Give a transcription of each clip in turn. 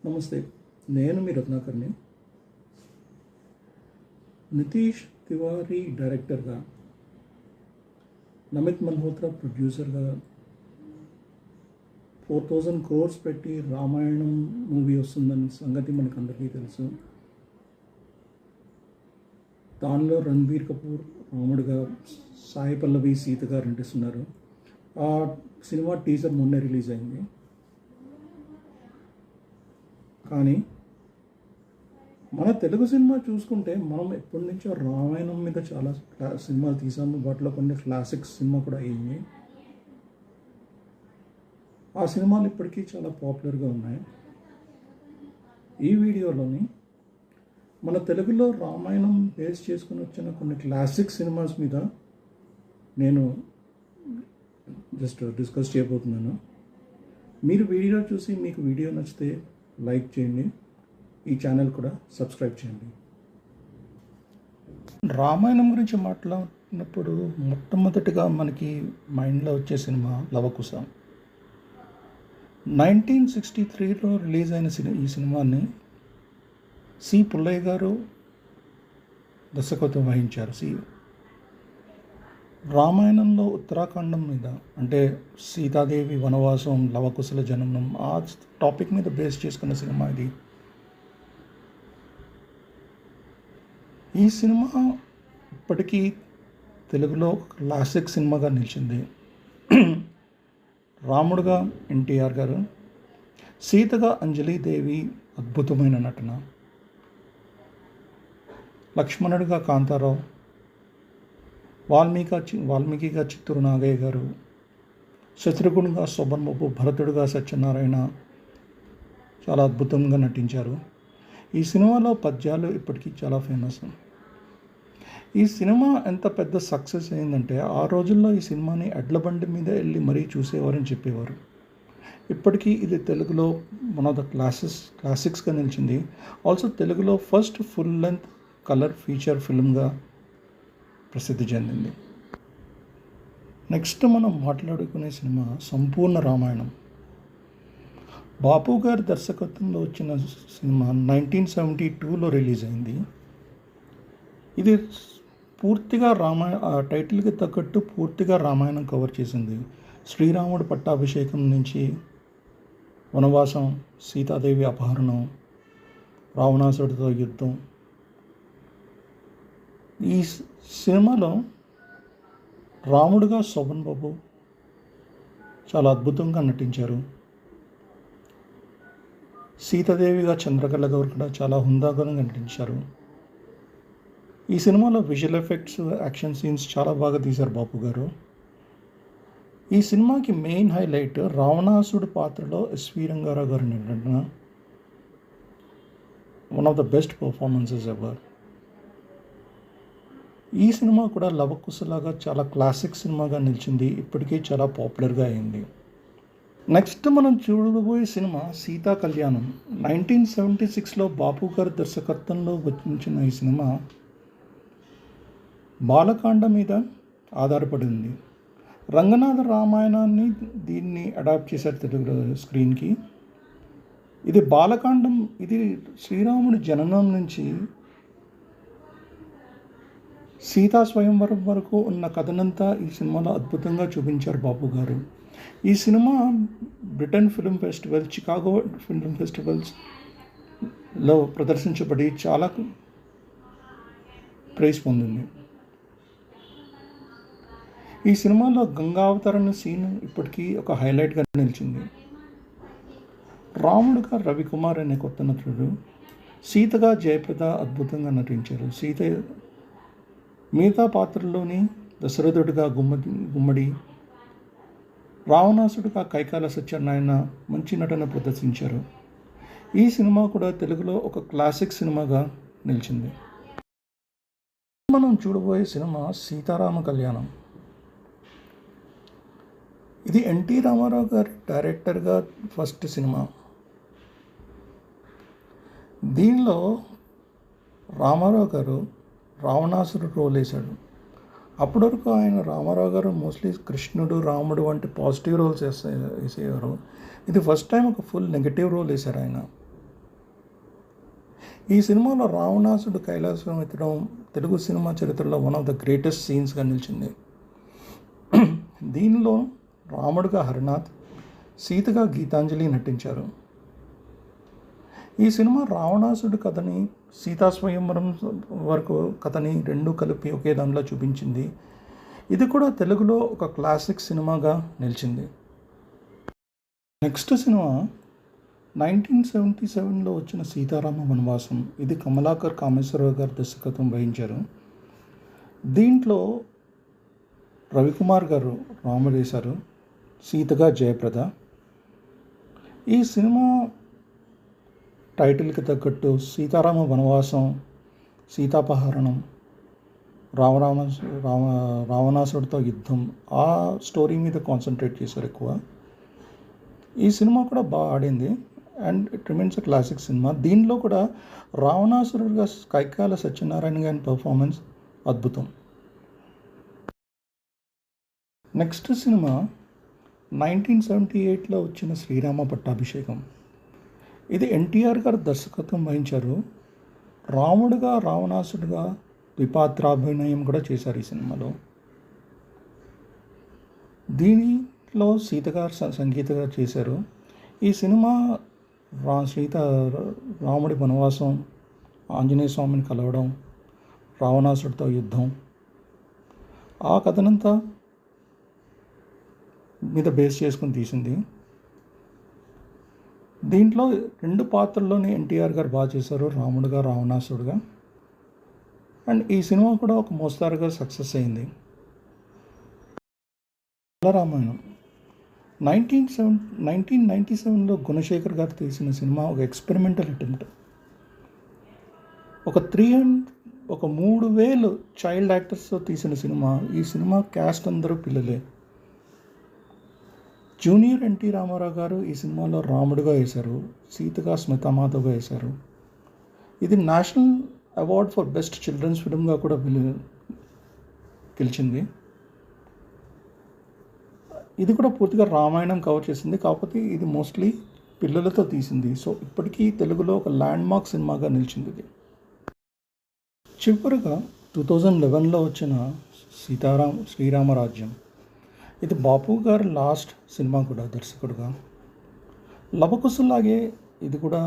నమస్తే, నేను మీ రత్నాకర్ని. నితీష్ తివారీ డైరెక్టర్గా, నమిత్ మల్హోత్రా ప్రొడ్యూసర్గా 4000 crores పెట్టి రామాయణం మూవీ వస్తుందని సంగతి మనకు అందరికీ తెలుసు. దానిలో రణబీర్ కపూర్ రాముడిగా, సాయి పల్లవి సీతగా నటిస్తున్నారు. ఆ సినిమా టీజర్ మొన్నే రిలీజ్ అయింది. కానీ మన తెలుగు సినిమా చూసుకుంటే మనం ఎప్పటి నుంచో రామాయణం మీద చాలా సినిమాలు తీసాము. వాటిలో కొన్ని క్లాసిక్స్ సినిమా కూడా అయ్యింది. ఆ సినిమాలు ఇప్పటికీ చాలా పాపులర్గా ఉన్నాయి. ఈ వీడియోలోని మన తెలుగులో రామాయణం బేస్ చేసుకుని వచ్చిన కొన్ని క్లాసిక్ సినిమాస్ మీద నేను జస్ట్ డిస్కస్ చేయబోతున్నాను. మీరు వీడియో చూసి మీకు వీడియో నచ్చితే లైక్ చేయండి, ఈ ఛానల్ కూడా సబ్స్క్రైబ్ చేయండి. రామాయణం గురించి మాట్లాడినప్పుడు మొట్టమొదటిగా మనకి మైండ్లో వచ్చే సినిమా లవకుశ. 1963లో రిలీజ్ అయిన ఈ సినిమాని సి పుల్లయ్య గారు దర్శకత్వం వహించారు. రామాయణంలో ఉత్తరాఖండం మీద, అంటే సీతాదేవి వనవాసం, లవకుశల జననం, ఆ టాపిక్ మీద బేస్ చేసుకున్న సినిమా ఇది. ఈ సినిమా ఇప్పటికీ తెలుగులో క్లాసిక్ సినిమాగా నిలిచింది. రాముడుగా ఎన్టీఆర్ గారు, సీతగా అంజలీదేవి అద్భుతమైన నటన, లక్ష్మణుడిగా కాంతారావు, వాల్మీకిగా చిత్తూరు నాగయ్య గారు, శత్రుఘ్నుడిగా శోభన్ బాబు, భరతుడిగా సత్యనారాయణ చాలా అద్భుతంగా నటించారు. ఈ సినిమాలో పద్యాలు ఇప్పటికీ చాలా ఫేమస్. ఈ సినిమా ఎంత పెద్ద సక్సెస్ అయిందంటే ఆ రోజుల్లో ఈ సినిమాని ఎడ్ల బండి మీద వెళ్ళి మరీ చూసేవారని చెప్పేవారు. ఇప్పటికీ ఇది తెలుగులో వన్ ఆఫ్ ద క్లాసిక్స్గా నిలిచింది. ఆల్సో తెలుగులో first full length colour feature ఫిల్మ్గా ప్రసిద్ధి చెందింది. నెక్స్ట్ మనం మాట్లాడుకునే సినిమా సంపూర్ణ రామాయణం. బాపు గారి దర్శకత్వంలో వచ్చిన సినిమా 1972లో రిలీజ్ అయింది. ఇది పూర్తిగా టైటిల్కి తగ్గట్టు పూర్తిగా రామాయణం కవర్ చేసింది. శ్రీరాముడి పట్టాభిషేకం నుంచి వనవాసం, సీతాదేవి అపహరణం, రావణాసుడితో యుద్ధం. ఈ సినిమాలో రాముడుగా శోభన్ బాబు చాలా అద్భుతంగా నటించారు. సీతాదేవిగా చంద్రకళ గారు కూడా చాలా హుందాగా నటించారు. ఈ సినిమాలో విజువల్ ఎఫెక్ట్స్, యాక్షన్ సీన్స్ చాలా బాగా తీశారు బాపు గారు. ఈ సినిమాకి మెయిన్ హైలైట్ రావణాసుడు పాత్రలో ఎస్వి రంగారావు గారి నటన. One of the best performances ever. ఈ సినిమా కూడా లవకుశలాగా చాలా క్లాసిక్ సినిమాగా నిలిచింది. ఇప్పటికీ చాలా పాపులర్గా అయింది. నెక్స్ట్ మనం చూడబోయే సినిమా సీతా కళ్యాణం. 1976లో బాపు గారి దర్శకత్వంలో వచ్చిన ఈ సినిమా బాలకాండ మీద ఆధారపడింది. రంగనాథ రామాయణాన్ని దీన్ని అడాప్ట్ చేశారు తెలుగులో స్క్రీన్కి. ఇది బాలకాండం. ఇది శ్రీరాముడి జననం నుంచి సీతా స్వయంవరం వరకు ఉన్న కథనంతా ఈ సినిమాలో అద్భుతంగా చూపించారు బాపు గారు. ఈ cinema Britain film festival, Chicago film ఫెస్టివల్స్లో ప్రదర్శించబడి చాలా ప్రైజ్ పొందింది. ఈ సినిమాలో గంగావతరణ సీన్ ఇప్పటికీ ఒక హైలైట్గా నిలిచింది. రాముడుగా రవికుమార్ అనే కొత్త నటుడు, సీతగా జయప్రద అద్భుతంగా నటించారు. సీత మిగతా పాత్రల్లోని దశరథుడిగా గుమ్మడి, రావణాసుడిగా కైకాల సత్యనారాయణ మంచి నటన ప్రదర్శించారు. ఈ సినిమా కూడా తెలుగులో ఒక క్లాసిక్ సినిమాగా నిలిచింది. మనం చూడబోయే సినిమా సీతారామ కళ్యాణం. ఇది ఎన్టీ రామారావు గారి డైరెక్టర్గా ఫస్ట్ సినిమా. దీనిలో రామారావు గారు రావణాసుడు రోల్ వేశాడు. అప్పటి వరకు ఆయన రామారావు గారు మోస్ట్లీ కృష్ణుడు, రాముడు వంటి పాజిటివ్ రోల్స్ వేసేవారు. ఇది ఫస్ట్ టైం ఒక ఫుల్ నెగటివ్ రోల్ వేశారు ఆయన. ఈ సినిమాలో రావణాసుడు కైలాసం ఎత్తడం తెలుగు సినిమా చరిత్రలో వన్ ఆఫ్ ద గ్రేటెస్ట్ సీన్స్గా నిలిచింది. దీనిలో రాముడుగా హరినాథ్, సీతగా గీతాంజలి నటించారు. ఈ సినిమా రావణాసుడు కథని, సీతా స్వయంవరం వరకు కథని రెండు కలిపి ఒకే దానిలో చూపించింది. ఇది కూడా తెలుగులో ఒక క్లాసిక్ సినిమాగా నిలిచింది. నెక్స్ట్ సినిమా 1977లో వచ్చిన సీతారామ వనవాసం. ఇది కమలాకర్ కామేశ్వరరావు గారు దర్శకత్వం వహించారు. దీంట్లో రవికుమార్ గారు రాముడు వేశారు, సీతగా జయప్రద. ఈ సినిమా టైటిల్కి తగ్గట్టు సీతారామ వనవాసం, సీతాపహరణం, రావణాసుడితో యుద్ధం, ఆ స్టోరీ మీద కాన్సన్ట్రేట్ చేశారు ఎక్కువ. ఈ సినిమా కూడా బాగా ఆడింది and it remains a classic cinema. దీనిలో కూడా రావణాసురుడిగా కైకాల సత్యనారాయణ గారి పర్ఫార్మెన్స్ అద్భుతం. నెక్స్ట్ సినిమా 1978లో వచ్చిన శ్రీరామ పట్టాభిషేకం. ఇది ఎన్టీఆర్ గారు దర్శకత్వం వహించారు. రాముడుగా రావణాసుడిగా ద్విపాత్రాభినయం కూడా చేశారు ఈ సినిమాలో. దీనిలో సీత గారు సంగీత గారు చేశారు. ఈ సినిమా రాముడి వనవాసం, ఆంజనేయ స్వామిని కలవడం, రావణాసుడితో యుద్ధం, ఆ కథనంతా మీద బేస్ చేసుకుని తీసింది. దీంట్లో రెండు పాత్రల్లోనే ఎన్టీఆర్ గారు బాగా చేశారు, రాముడుగా రావణాసుడుగా. అండ్ ఈ సినిమా కూడా ఒక మోస్తారుగా సక్సెస్ అయింది. రామాయణం 1997లో గుణశేఖర్ గారు తీసిన సినిమా ఒక ఎక్స్పెరిమెంటల్ అటెంప్ట్. ఒక 3,000 చైల్డ్ యాక్టర్స్తో తీసిన సినిమా. ఈ సినిమా క్యాస్ట్ అందరూ పిల్లలే. జూనియర్ ఎన్టీ రామారావు గారు ఈ సినిమాలో రాముడుగా వేశారు, సీతగా స్మితామాధవ్గా వేశారు. ఇది national award for best children's ఫిల్మ్గా కూడా గెలిచింది. ఇది కూడా పూర్తిగా రామాయణం కవర్ చేసింది, కాకపోతే ఇది మోస్ట్లీ పిల్లలతో తీసింది. సో ఇప్పటికీ తెలుగులో ఒక ల్యాండ్ మార్క్ సినిమాగా నిలిచింది ఇది. చివరిగా 2011లో వచ్చిన శ్రీరామరాజ్యం. ఇది బాపు గారు లాస్ట్ సినిమా కూడా దర్శకుడుగా. లవకుశలాగే ఇది కూడా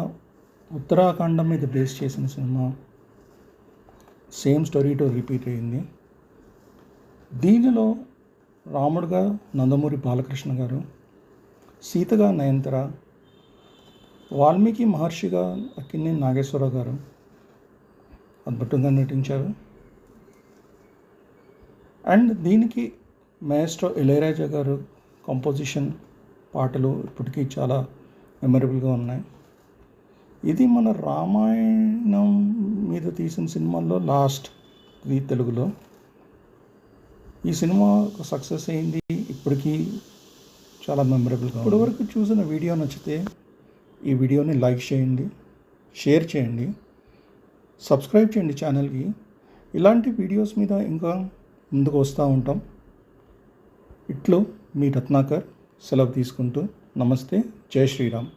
ఉత్తరాఖండం మీద బేస్ చేసిన సినిమా. సేమ్ స్టోరీతో రిపీట్ అయింది. దీనిలో రాముడుగా నందమూరి బాలకృష్ణ గారు, సీతగా నయనతార, వాల్మీకి మహర్షిగా అక్కినేని నాగేశ్వరరావు గారు అద్భుతంగా నటించారు. అండ్ దీనికి మాస్ట్రో ఇళయరాజా గారు కంపోజిషన్, పాటలు ఇప్పటికీ చాలా మెమరబుల్గా ఉన్నాయి. ఇది మన రామాయణం మీద తీసిన సినిమాల్లో లాస్ట్ ఇది తెలుగులో. ఈ సినిమా సక్సెస్ అయింది, ఇప్పటికీ చాలా మెమరబుల్గా. ఇప్పటివరకు చూసిన వీడియో నచ్చితే ఈ వీడియోని లైక్ చేయండి, షేర్ చేయండి, సబ్స్క్రైబ్ చేయండి ఛానల్కి. ఇలాంటి వీడియోస్ మీద ఇంకా ముందుకు వస్తూ ఉంటాం. ఇట్లు మీ రత్నాకర్ సెలవు తీసుకుంటూ నమస్తే, జై శ్రీరామ్.